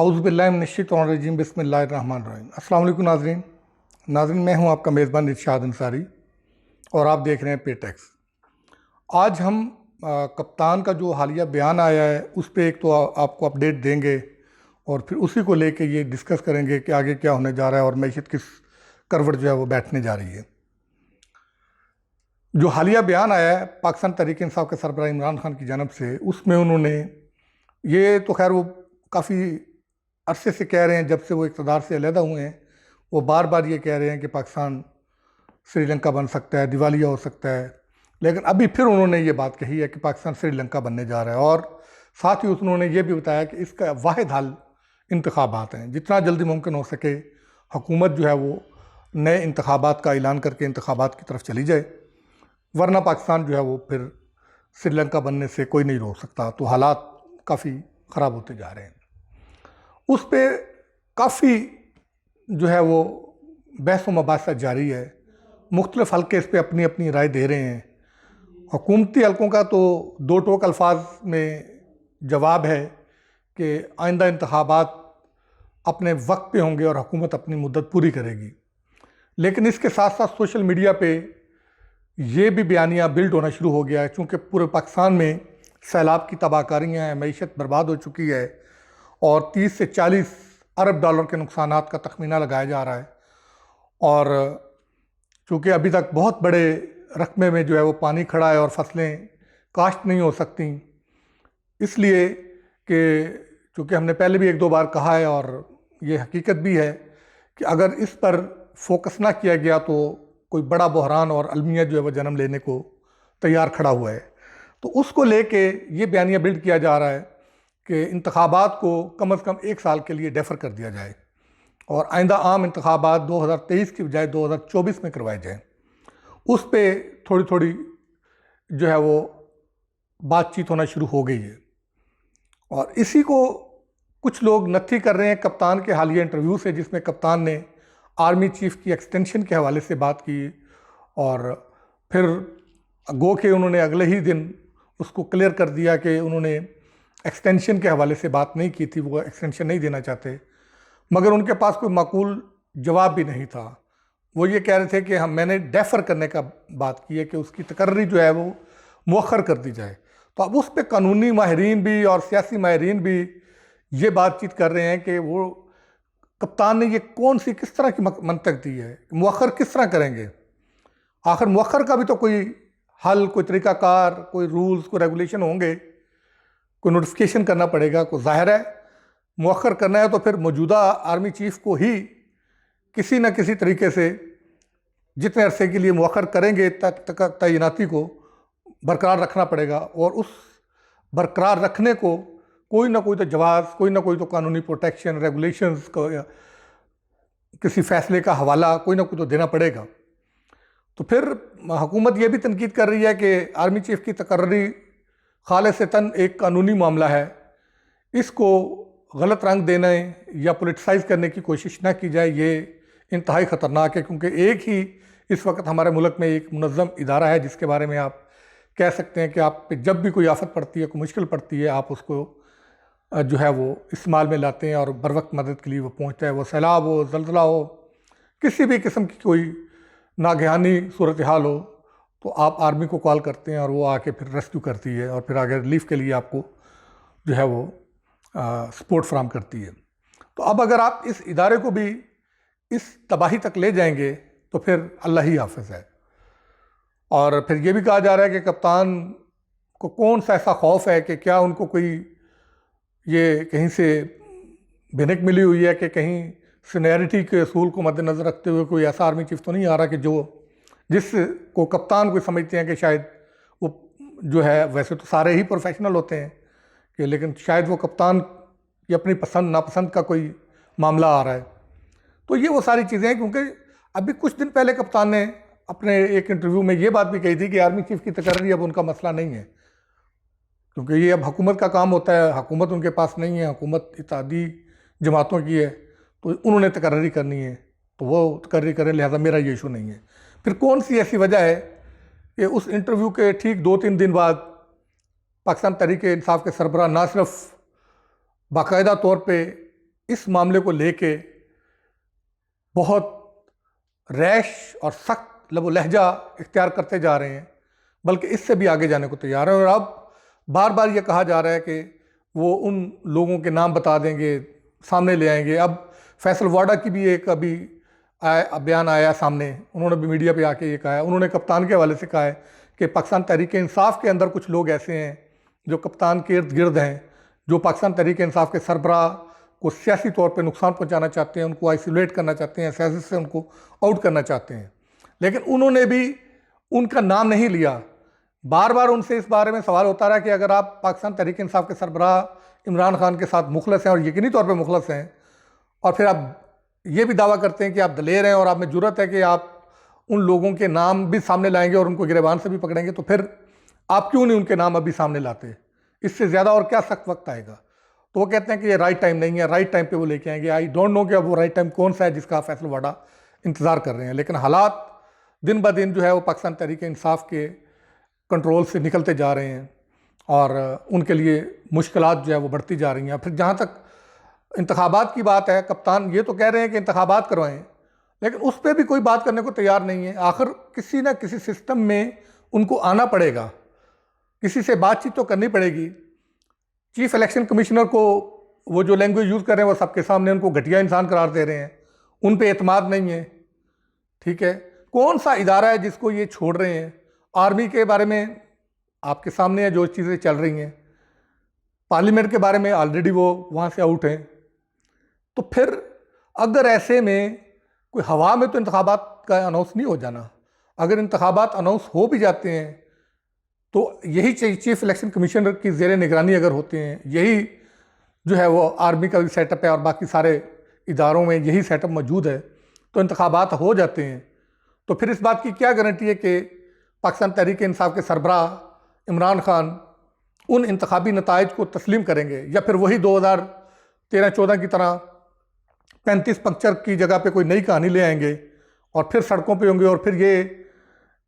औज़ुबिल्लाहिमिनश्शैतानिर्रजीम बिस्मिल्लाहिर्रहमानिर्रहीम। अस्सलाम वालेकुम नाज़रीन। मैं हूं आपका मेज़बान इरशाद अंसारी और आप देख रहे हैं पेटेक्स। आज हम कप्तान का जो हालिया बयान आया है उस पर एक तो आपको अपडेट देंगे और फिर उसी को लेके ये डिस्कस करेंगे कि आगे क्या होने जा रहा है और मैशत किस करवट जो है वो बैठने जा रही है। जो हालिया बयान आया है पाकिस्तान तहरीक इंसाफ के सरबराह इमरान खान की जानब से, उसमें उन्होंने ये तो खैर वो काफ़ी अरसे से कह रहे हैं, जब से वो इक़्तिदार से अलहदा हुए हैं वो बार बार ये कह रहे हैं कि पाकिस्तान श्रीलंका बन सकता है, दिवालिया हो सकता है। लेकिन अभी फिर उन्होंने ये बात कही है कि पाकिस्तान श्रीलंका बनने जा रहा है और साथ ही उन्होंने ये भी बताया कि इसका वाहिद हल इंतखाबात हैं। जितना जल्दी मुमकिन हो सके हुकूमत जो है वो नए इंतखाबात का ऐलान करके इंतखाबात की तरफ चली जाए, वरना पाकिस्तान जो है वो फिर श्रीलंका बनने से कोई नहीं रोक सकता। तो हालात काफ़ी ख़राब होते जा रहे हैं। उस पर काफ़ी जो है वो बहस व मुबाहिसा जारी है। मुख्तलिफ हल्के इस पर अपनी अपनी राय दे रहे हैं। हुकूमती हल्कों का तो दो टोक अल्फाज में जवाब है कि आइंदा इंतखाबात अपने वक्त पे होंगे और हुकूमत अपनी मुद्दत पूरी करेगी। लेकिन इसके साथ साथ सोशल मीडिया पे ये भी बयानिया बिल्ड होना शुरू हो गया है, चूँकि पूरे पाकिस्तान में सैलाब की तबाहकारियाँ हैं, मईशत बर्बाद हो चुकी है और 30 से 40 अरब डॉलर के नुकसानात का तखमीना लगाया जा रहा है। और चूँकि अभी तक बहुत बड़े रकबे में जो है वो पानी खड़ा है और फसलें काश्त नहीं हो सकती, इसलिए कि चूँकि हमने पहले भी एक दो बार कहा है और ये हकीकत भी है कि अगर इस पर फोकस ना किया गया तो कोई बड़ा बहरान और अलमिया जो है वो जन्म लेने को तैयार खड़ा हुआ है। तो उसको लेके ये बयानिया बिल्ड किया जा रहा है कि इंतखाबात को कम अज़ कम 1 साल के लिए डेफर कर दिया जाए और आइंदा आम इंतखाबात 2023 की बजाय 2024 में करवाए जाएँ। उस पर थोड़ी थोड़ी जो है वो बातचीत होना शुरू हो गई है और इसी को कुछ लोग नत्थी कर रहे हैं कप्तान के हालिया इंटरव्यू से, जिसमें कप्तान ने आर्मी चीफ की एक्सटेंशन के हवाले से बात की और फिर गो के उन्होंने अगले ही दिन उसको क्लियर कर दिया कि उन्होंने एक्सटेंशन के हवाले से बात नहीं की थी, वो एक्सटेंशन नहीं देना चाहते। मगर उनके पास कोई माकूल जवाब भी नहीं था। वो ये कह रहे थे कि मैंने डेफर करने का बात की है कि उसकी तकर्री जो है वो मुअख्खर कर दी जाए। तो अब उस पर कानूनी माहिरीन भी और सियासी माहिरीन भी ये बातचीत कर रहे हैं कि वो कप्तान ने ये कौन सी किस तरह की मंतक दी है, मुअख्खर किस तरह करेंगे। आखिर मुअख्खर का भी तो कोई हल, कोई तरीक़ाकार, कोई रूल्स, कोई रेगुलेशन होंगे, कोई नोटिफिकेशन करना पड़ेगा। को जाहिर है मुअख्खर करना है तो फिर मौजूदा आर्मी चीफ को ही किसी न किसी तरीके से जितने अरसे के लिए मुअख्खर करेंगे तैनाती को बरकरार रखना पड़ेगा और उस बरकरार रखने को कोई ना कोई तो जवाब, कोई ना कोई तो कानूनी प्रोटेक्शन, रेगुलेशंस को या किसी फैसले का हवाला कोई ना कोई तो देना पड़ेगा। तो फिर हुकूमत ये भी तनकीद कर रही है कि आर्मी चीफ की तकर्री खालिसतन एक कानूनी मामला है, इसको गलत रंग देने या पोलिटिसाइज़ करने की कोशिश ना की जाए। ये इंतहाई ख़तरनाक है, क्योंकि एक ही इस वक्त हमारे मुल्क में एक मुनज़्ज़म इदारा है जिसके बारे में आप कह सकते हैं कि आप पे जब भी कोई आफत पड़ती है, कोई मुश्किल पड़ती है, आप उसको जो है वो इस्तेमाल में लाते हैं और बर वक्त मदद के लिए वो पहुँचता है। वो सैलाब हो, ज़ल्ज़ला हो, किसी भी किस्म की कोई नागहानी सूरत हाल हो तो आप आर्मी को कॉल करते हैं और वो आके फिर रेस्क्यू करती है और फिर आगे रिलीफ के लिए आपको जो है वो सपोर्ट फ्राहम करती है। तो अब अगर आप इस इदारे को भी इस तबाही तक ले जाएंगे तो फिर अल्लाह ही हाफ़िज़ है। और फिर ये भी कहा जा रहा है कि कप्तान को कौन सा ऐसा खौफ है कि क्या उनको कोई ये कहीं से भिनक मिली हुई है कि कहीं सीनियरिटी के असूल को मद्देनज़र रखते हुए कोई ऐसा आर्मी चीफ तो नहीं आ रहा कि जिसको कप्तान को समझते हैं कि शायद वो जो है, वैसे तो सारे ही प्रोफेशनल होते हैं कि, लेकिन शायद वो कप्तान की अपनी पसंद नापसंद का कोई मामला आ रहा है। तो ये वो सारी चीज़ें हैं, क्योंकि अभी कुछ दिन पहले कप्तान ने अपने एक इंटरव्यू में ये बात भी कही थी कि आर्मी चीफ की तकर्री अब उनका मसला नहीं है, क्योंकि ये अब हुकूमत का काम होता है। हुकूमत उनके पास नहीं है, हुकूमत इत्तेहादी जमातों की है, तो उन्होंने तकर्री करनी है तो वो तकर्री करें, लिहाजा मेरा ये इशू नहीं है। फिर कौन सी ऐसी वजह है कि उस इंटरव्यू के ठीक 2-3 दिन बाद पाकिस्तान तहरीक इंसाफ के सरबराह ना सिर्फ बाकायदा तौर पे इस मामले को लेके बहुत रैश और सख्त लब लहजा इख्तियार करते जा रहे हैं, बल्कि इससे भी आगे जाने को तैयार हैं। और अब बार बार ये कहा जा रहा है कि वो उन लोगों के नाम बता देंगे, सामने ले आएंगे। अब फैसल वाडा की भी एक अभी बयान आया सामने, उन्होंने भी मीडिया पे आके ये कहा है, उन्होंने कप्तान के हवाले से कहा है कि पाकिस्तान तहरीक इंसाफ के अंदर कुछ लोग ऐसे हैं जो कप्तान के इर्द गिर्द हैं, जो पाकिस्तान तहरीक इंसाफ के सरबराह को सियासी तौर पे नुकसान पहुंचाना चाहते हैं, उनको आइसोलेट करना चाहते हैं, सियासत से उनको आउट करना चाहते हैं। लेकिन उन्होंने भी उनका नाम नहीं लिया। बार बार उनसे इस बारे में सवाल होता रहा कि अगर आप पाकिस्तान तहरीक इंसाफ के सरबराह इमरान खान के साथ मुखलस हैं और यकीनी तौर पर मुखलस हैं, और फिर आप ये भी दावा करते हैं कि आप दलेर हैं और आप में जुर्रत है कि आप उन लोगों के नाम भी सामने लाएंगे और उनको गिरबान से भी पकड़ेंगे, तो फिर आप क्यों नहीं उनके नाम अभी सामने लाते? इससे ज़्यादा और क्या सख्त वक्त आएगा? तो वो कहते हैं कि ये राइट टाइम नहीं है, राइट टाइम पे वो लेके आएंगे। आई डोंट नो कि अब वो राइट टाइम कौन सा है जिसका फैसल वाडा इंतज़ार कर रहे हैं। लेकिन हालात दिन ब दिन जो है वो पाकिस्तान तहरीक इंसाफ के कंट्रोल से निकलते जा रहे हैं और उनके लिए मुश्किलात जो है वो बढ़ती जा रही हैं। फिर जहाँ तक इंतखाबात की बात है, कप्तान ये तो कह रहे हैं कि इंतखाबात करवाएं, लेकिन उस पर भी कोई बात करने को तैयार नहीं है। आखिर किसी ना किसी सिस्टम में उनको आना पड़ेगा, किसी से बातचीत तो करनी पड़ेगी। चीफ इलेक्शन कमिश्नर को वो जो लैंग्वेज यूज़ कर रहे हैं वो सबके सामने उनको घटिया इंसान करार दे रहे हैं, उन पे एतमाद नहीं है। ठीक है, कौन सा इदारा है जिसको ये छोड़ रहे हैं? आर्मी के बारे में आपके सामने है जो चीज़ें चल रही हैं, पार्लियामेंट के बारे में ऑलरेडी वो वहाँ से आउट हैं। तो फिर अगर ऐसे में कोई हवा में तो इंतखाबात का अनाउंस नहीं हो जाना। अगर इंतखाबात अनाउंस हो भी जाते हैं तो यही चीफ इलेक्शन कमिश्नर की ज़ेर निगरानी अगर होते हैं, यही जो है वो आर्मी का भी सेटअप है और बाकी सारे इदारों में यही सेटअप मौजूद है, तो इंतखाबात हो जाते हैं। तो फिर इस बात की क्या गारंटी है कि पाकिस्तान तहरीक इंसाफ के सरबराह इमरान खान उन इंतखाबी नताइज को तस्लीम करेंगे, या फिर वही 2013-14 की तरह 35 पंक्चर की जगह पे कोई नई कहानी ले आएंगे और फिर सड़कों पे होंगे और फिर ये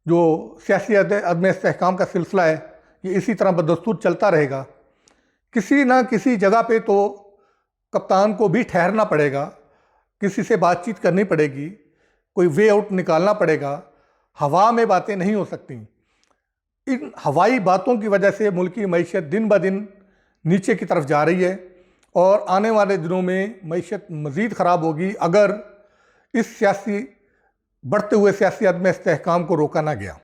जो सियासी अदम इस्तेहकाम का सिलसिला है ये इसी तरह बदस्तूर चलता रहेगा। किसी ना किसी जगह पे तो कप्तान को भी ठहरना पड़ेगा, किसी से बातचीत करनी पड़ेगी, कोई वे आउट निकालना पड़ेगा। हवा में बातें नहीं हो सकती। इन हवाई बातों की वजह से मुल्क की मईशत दिन ब दिन नीचे की तरफ जा रही है और आने वाले दिनों में मईशत मज़ीद ख़राब होगी अगर इस बढ़ते हुए सियासी अदम इस्तेहकाम को रोका ना गया।